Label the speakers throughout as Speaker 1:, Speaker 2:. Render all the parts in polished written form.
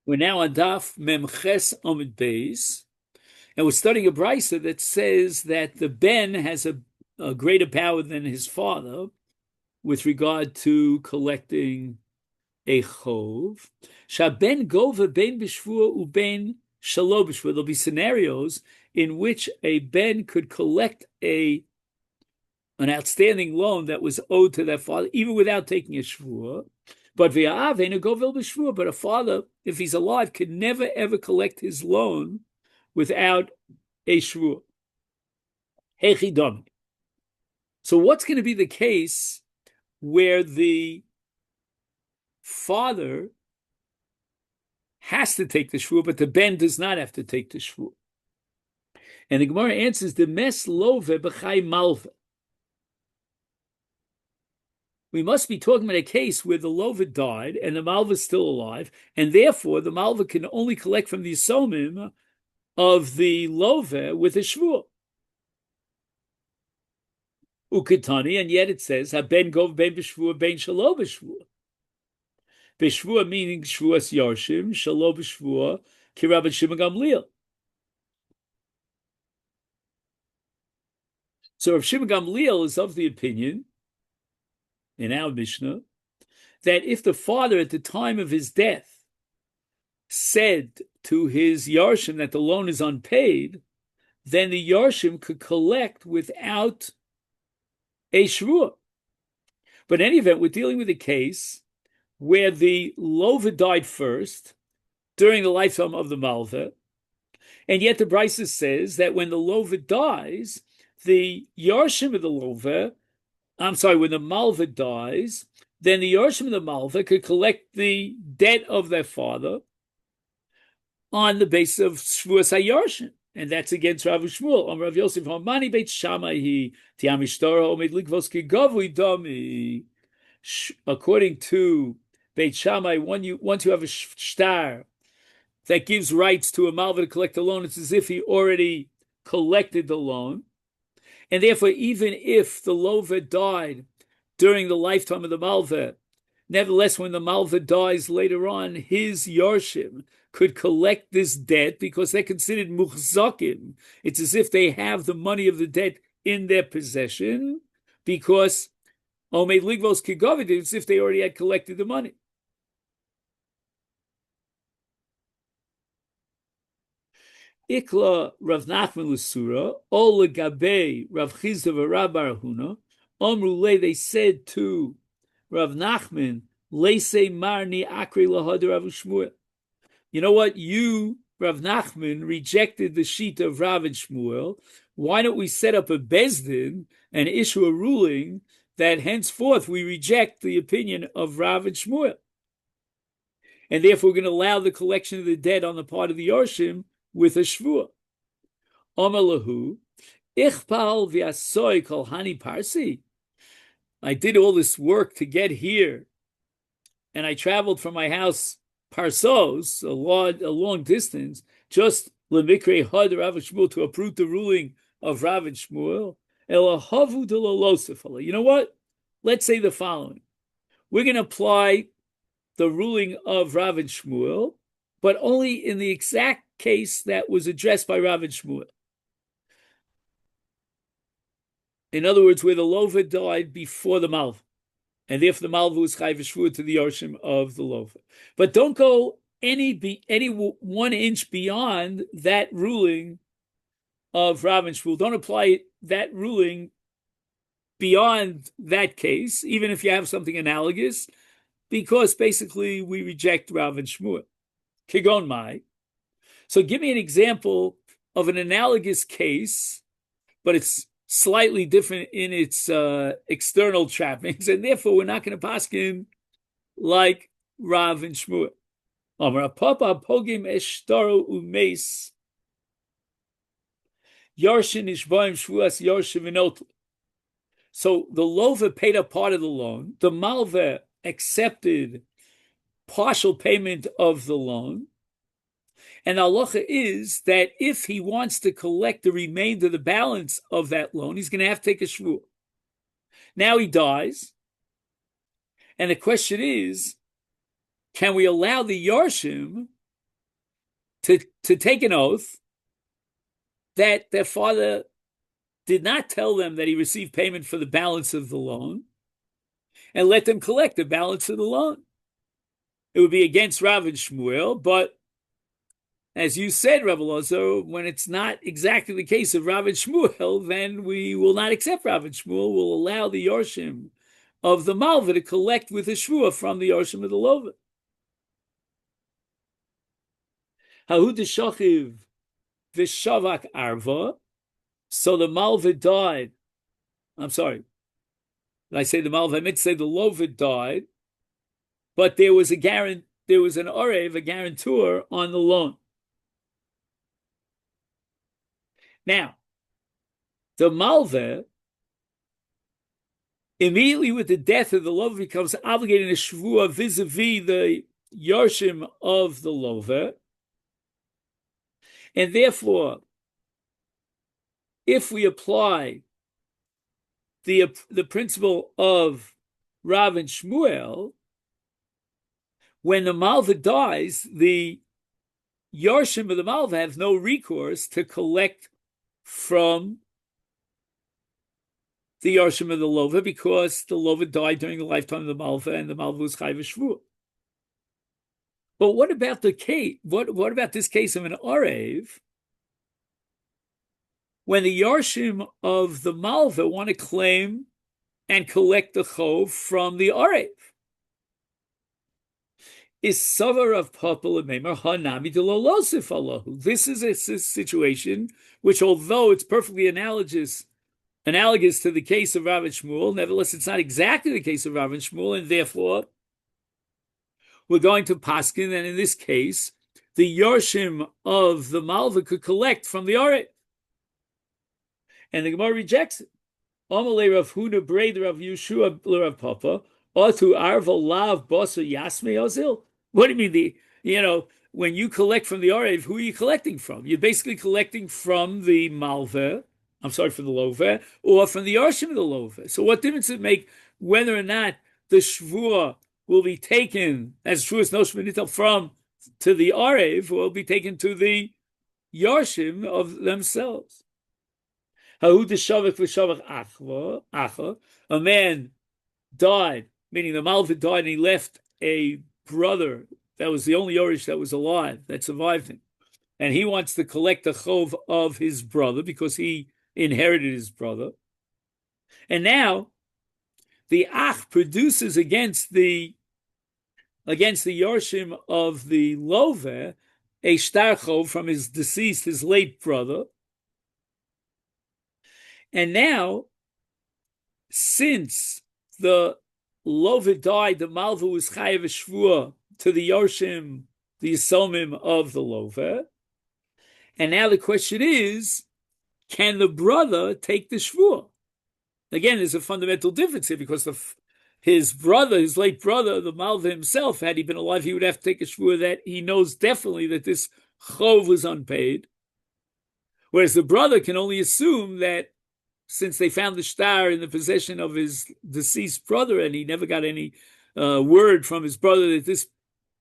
Speaker 1: We're now on Daf Memches Omid Beis, and we're studying a brisa that says that the ben has a greater power than his father with regard to collecting a chov. Shaben gova ben b'shvua uben shalo b'shvua. There'll be scenarios in which a ben could collect an outstanding loan that was owed to their father, even without taking a shvua. But a father, if he's alive, could never ever collect his loan without a shvua. So what's going to be the case where the father has to take the shvua, but the ben does not have to take the shvua? And the Gemara answers, the mes love b'chai malva. We must be talking about a case where the Lova died and the Malva is still alive, and therefore the Malva can only collect from the Yisomim of the Lova with a Shvua. Ukitani, and yet it says, Ben Gov Ben B'Shvua Ben Shalo B'Shvua. B'Shvua meaning Shvuas Yarshim, Shalo B'Shvua, Kirab Shimon Gamliel. So Rav Shimon Gamliel is of the opinion, in our Mishnah, that if the father at the time of his death said to his Yarshim that the loan is unpaid, then the Yarshim could collect without a Shvua. But in any event, we're dealing with a case where the Lova died first during the lifetime of the Malva, and yet the Brisa says that when the Lova dies, the Yarshim of the Lova, when the Malva dies, then the Yarshim of the Malva could collect the debt of their father on the basis of Shvuas HaYarshim. And that's against Rav Shmuel. Rav Yosef Hamani Beit Shammai Tiamishtor Omed Likvos Kigavui Dami. According to Beit Shammai, once you have a shtar that gives rights to a Malva to collect the loan, it's as if he already collected the loan. And therefore, even if the Lova died during the lifetime of the Malva, nevertheless, when the Malva dies later on, his Yarshim could collect this debt because they're considered muchzakim. It's as if they have the money of the debt in their possession because Omed Ligvos Kigovid, it's as if they already had collected the money. Ikla Rav Nachman L'Sura, Ol Legabe Rav Chizda v'Rav Bar Huna, Omru Le, they said to Rav Nachman, Leisei Marni Akri Lahad Rav Shmuel. You know what? You, Rav Nachman, rejected the sheet of Rav and Shmuel. Why don't we set up a bezdin and issue a ruling that henceforth we reject the opinion of Rav and Shmuel? And therefore we're going to allow the collection of the debt on the part of the Yarshim with a shvua. Omelahu, ichpal v'asoy kol hani parsi. I did all this work to get here, and I traveled from my house parsos, a long distance, just lemikre had Rav Shmuel to uproot the ruling of Rav and Shmuel. Elahavu delolosifala. You know what? Let's say the following: we're going to apply the ruling of Rav and Shmuel, but only in the exact case that was addressed by Rav and Shmuel. In other words, where the Lova died before the Malva, and therefore the Malva was chayv shvua to the Yarshim of the Lova. But don't go any 1 inch beyond that ruling of Rav and Shmuel. Don't apply that ruling beyond that case, even if you have something analogous, because basically we reject Rav and Shmuel. Kigon Mai. So give me an example of an analogous case, but it's slightly different in its external trappings, and therefore we're not going to paskin like Rav and Shmuel. Papa pogim eshtaro umeis yarshin ishbaim shvuas yarshim v'notl. So the Lova paid a part of the loan. The Malva accepted partial payment of the loan. And the halacha is that if he wants to collect the remainder, the balance of that loan, he's going to have to take a shvua. Now he dies. And the question is, can we allow the Yarshim to take an oath that their father did not tell them that he received payment for the balance of the loan and let them collect the balance of the loan. It would be against Rav and Shmuel, but as you said, Rav Elazar, when it's not exactly the case of Rav and Shmuel, then we will not accept Rav and Shmuel. We'll allow the Yorshim of the Malva to collect with the Shvua from the Yorshim of the Lova. Hahu deshachiv v'shavak arva. So the Malva died. I'm sorry. Did I say the Malva? I meant to say the Lova died, but there was an Orev, a guarantor on the loan. Now, the Malva, immediately with the death of the Lova, becomes obligated to Shvua vis-a-vis the Yorshim of the Lova. And therefore, if we apply the principle of Rav and Shmuel, when the Malva dies, the Yorshim of the Malva have no recourse to collect from the Yorshim of the Lova because the Lova died during the lifetime of the Malva and the Malva was Chai v'Shvua. But what about the case? What about this case of an Orev? When the Yorshim of the Malva want to claim and collect the Chov from the Orev, is Savar of Papal Meimer Hanami de Lolosif Allahu. This is a situation which, although it's perfectly analogous to the case of Rav and Shmuel, nevertheless, it's not exactly the case of Rav and Shmuel, and therefore we're going to Paskin, and in this case, the Yorshim of the Malva could collect from the Orev. And the Gemara rejects it. Amalei Rav Huna Braid Rav Yeshua Rav Papa, Otu Arva Lav Bosa Yasme Ozil. What do you mean? When you collect from the Orev, who are you collecting from? You're basically collecting from the Malva, from the Lova, or from the Yorshim of the Lova. So what difference does it make whether or not the Shvua will be taken as Shvuas Noshmanitel from to the Orev, or will be taken to the Yorshim of themselves? A man died, meaning the Malva died, and he left a brother that was the only Yorish that was alive, that survived him. And he wants to collect the Chov of his brother because he inherited his brother. And now the Ach produces against the Yorshim of the Lova a Shtar Chov from his late brother. And now, since the Lova died, the Malva was Chayav Shvua to the Yorshim, the Yisomim of the Lova. And now the question is, can the brother take the Shvua? Again, there's a fundamental difference here because his late brother, the Malva himself, had he been alive, he would have to take a Shvua that he knows definitely that this Chov was unpaid. Whereas the brother can only assume that since they found the shtar in the possession of his deceased brother and he never got any word from his brother that this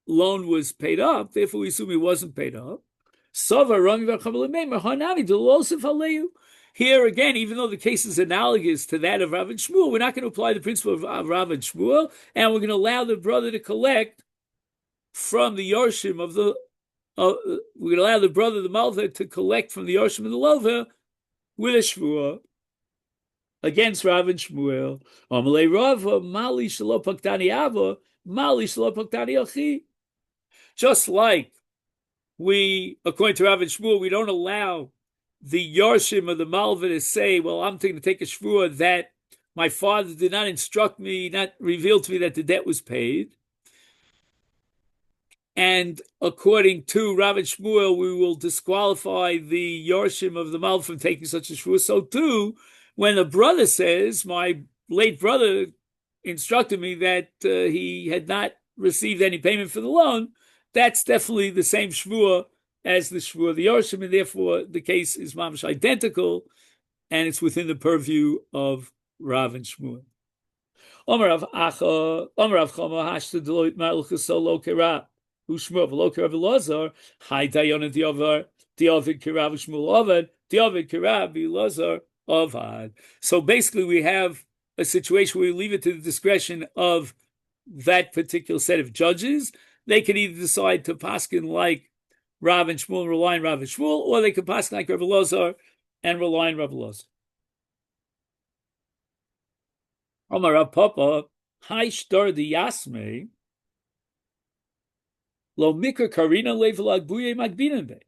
Speaker 1: loan was paid up, therefore we assume he wasn't paid up. Here again, even though the case is analogous to that of Rav and Shmuel, we're not going to apply the principle of Rav and Shmuel, and we're going to allow the brother to collect from the Yorshim of the we're going to allow the brother, the Malva, to collect from the Yorshim of the Lova with a Shvua against Rav and Shmuel. Amalei Rava, Mali Shelo Paktani Ava, Mali Shelo Paktani Achi. Just like according to Rav and Shmuel, we don't allow the Yorshim of the Malva to say, well, I'm going to take a Shvua that my father did not instruct me, not reveal to me that the debt was paid. And according to Rav and Shmuel, we will disqualify the Yorshim of the Malva from taking such a Shvua. So too, when the brother says, my late brother instructed me that he had not received any payment for the loan, that's definitely the same Shvua as the Shvua of the Yorshim, and therefore the case is mamash identical, and it's within the purview of Rav and Shmuel. Omer Rav Chama hashta deloit malchus solo kera. Ushmuel v'lo kirav Elazar, Hai Dayan Diavid kirav Shmuel Ovad, Diavid kirav Elazar Ovad. So basically, we have a situation where we leave it to the discretion of that particular set of judges. They could either decide to paskin like Rav and Shmuel and rely on Rav and Shmuel, or they could paskin like Rav Elazar and rely on Rav Elazar. Omar Rav Papa, Hai Shtar the Yasme, Lo Mikra Karina Levelag Buye Magbinan.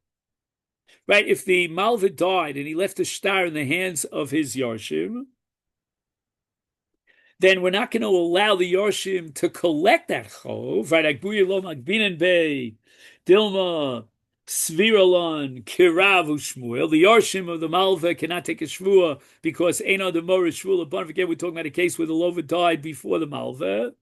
Speaker 1: Right, if the Malva died and he left a star in the hands of his Yarshim, then we're not going to allow the Yarshim to collect that chov, right? Agbuye lo magbinan bei, Dilma, Sviralon, Kirav Ushmuel. The Yarshim of the Malva cannot take a Shvua because Eino the Mor Shvua. Don't forget, we're talking about a case where the Lova died before the Malva.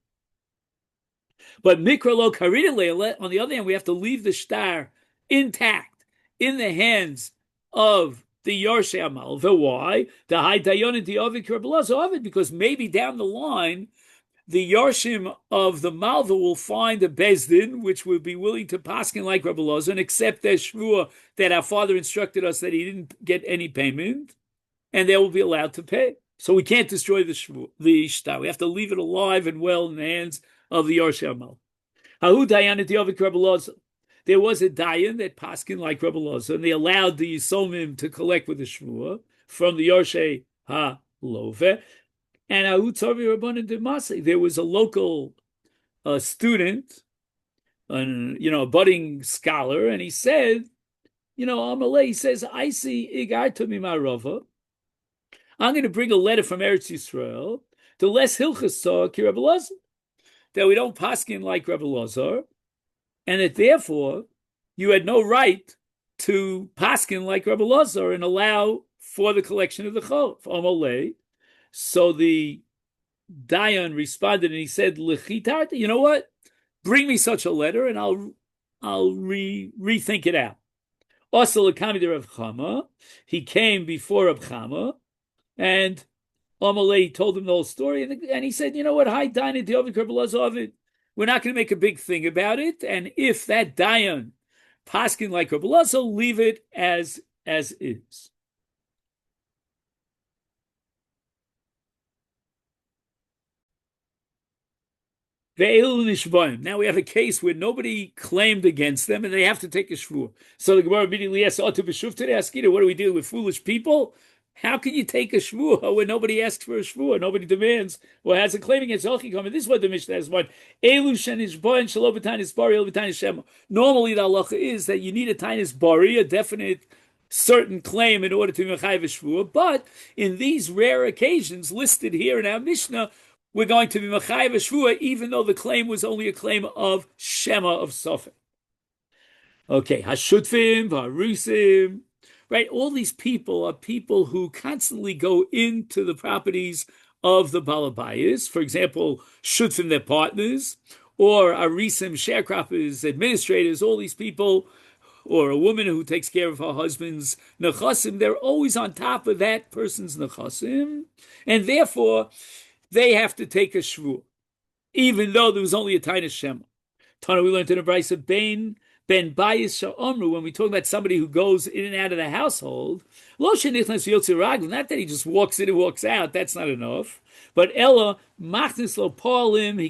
Speaker 1: But Mikra lo Karina Leila, on the other hand, we have to leave the star intact in the hands of the Yarshei Malva. Why? The Hai Dayon and the Ovid Kirabelaz Ovid, because maybe down the line, the Yarshim of the Malva will find a Bezdin which would be willing to paskin like Rabbi Elazar and accept their shvua that our father instructed us that he didn't get any payment, and they will be allowed to pay. So we can't destroy the shvua, the shtar. We have to leave it alive and well in the hands of the Yarshei Malva. Hahu Dayan and the Ovid Kirabelaz. There was a dayan that paskin like Rabbi Elazar, and they allowed the Yisomim to collect with the shvua from the Yarshei HaLove. And there was a local student, a budding scholar, and he said, Amalei, he says, I see Igar to me Marava. I'm going to bring a letter from Eretz Yisrael to Les Hilchas Ki Rabbi Elazar, that we don't paskin like Rabbi Elazar, and that therefore you had no right to paskin like Rabbi Elazar and allow for the collection of the chov. Amalei. So the Dayan responded and he said, "Lechitat, you know what? Bring me such a letter and I'll rethink it out." Also, Lekami de Rav Chama, he came before Rav Chama, and Amalei told him the whole story, and he said, "You know what? Hi, Dayan Diovin Kerbelazov. We're not going to make a big thing about it, and if that Dayan paskin like Kerbelazov, leave it as is." Now we have a case where nobody claimed against them and they have to take a shvur. So the Gemara immediately asks, what do we do with foolish people? How can you take a shvur when nobody asks for a shvur? Nobody demands or has a claim against Ochikam. And this is what the Mishnah has one. Normally the halacha is that you need a tainis bari, a definite certain claim in order to be mechayev a shvur. But in these rare occasions listed here in our Mishnah, we're going to be mechayev a shvua, even though the claim was only a claim of shema of sofek. Okay, hashutfim, harusim, right? All these people are people who constantly go into the properties of the balabayas. For example, shutfim, their partners, or arisim, sharecroppers, administrators. All these people, or a woman who takes care of her husband's nechasim, they're always on top of that person's nechasim, and therefore they have to take a shvur, even though there was only a tiny shema. Tana, we learned in a brayso ben bayis sha'omru, when we talk about somebody who goes in and out of the household, lo shenichnas yotzi raglim, not that he just walks in and walks out, that's not enough. But Ella, machnis lo polim,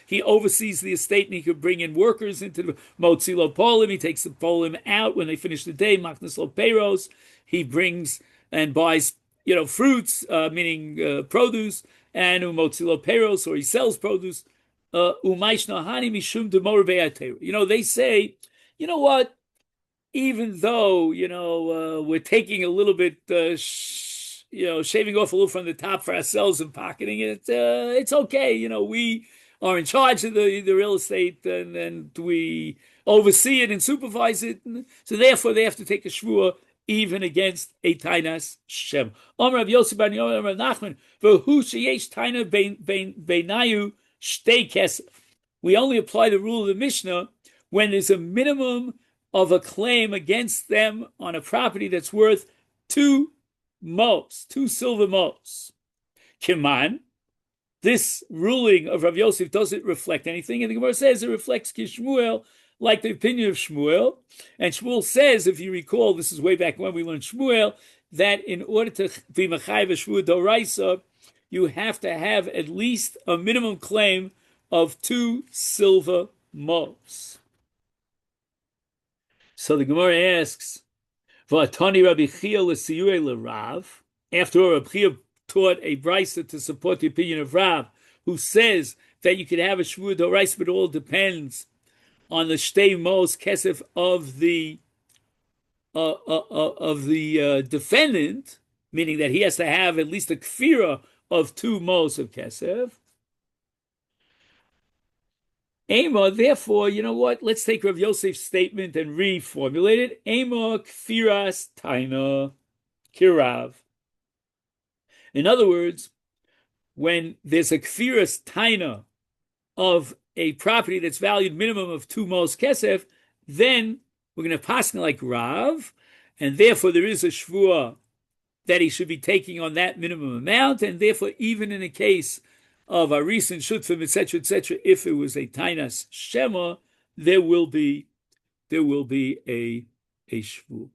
Speaker 1: he oversees the estate and he could bring in workers into the motzi lo polim, he takes the polim out when they finish the day, machnis lo peiros, he brings and buys, fruits, meaning produce, and umotzilo peros, or he sells produce. Mishum demor be'ateru. They say, you know what? Even though we're taking a little bit, shaving off a little from the top for ourselves and pocketing it, it's okay. We are in charge of the real estate, and we oversee it and supervise it. So therefore, they have to take a shvua even against a tainas shem. Omer Rav Yosef bar Omer Nachman v'hu sheyesh taina beinayu shtei kesef. We only apply the rule of the Mishnah when there's a minimum of a claim against them on a property that's worth two silver mos. Kiman, this ruling of Rav Yosef doesn't reflect anything, and the Gemara says it reflects Kishmuel like the opinion of Shmuel. And Shmuel says, if you recall, this is way back when we learned Shmuel, that in order to be Machayv Shvu Doraisa, you have to have at least a minimum claim of 2 silver moles. So the Gemara asks, V'atani Rabbi Chia l'siyurei l'Rav. After all, Rabbi Chia taught a brisa to support the opinion of Rav, who says that you could have a shvua d'oraisa, but it all depends on the shtei mos kesef of the defendant, meaning that he has to have at least a kfira of 2 mos of kesef. Ema, therefore, you know what? Let's take Rav Yosef's statement and reformulate it. Ema kfiras taina kirav. In other words, when there's a kfiras taina of a property that's valued minimum of 2 mos kesef, then we're going to pass like Rav, and therefore there is a shvua that he should be taking on that minimum amount, and therefore even in a case of a recent shutfim, etc., if it was a tainas shema, there will be a shvu.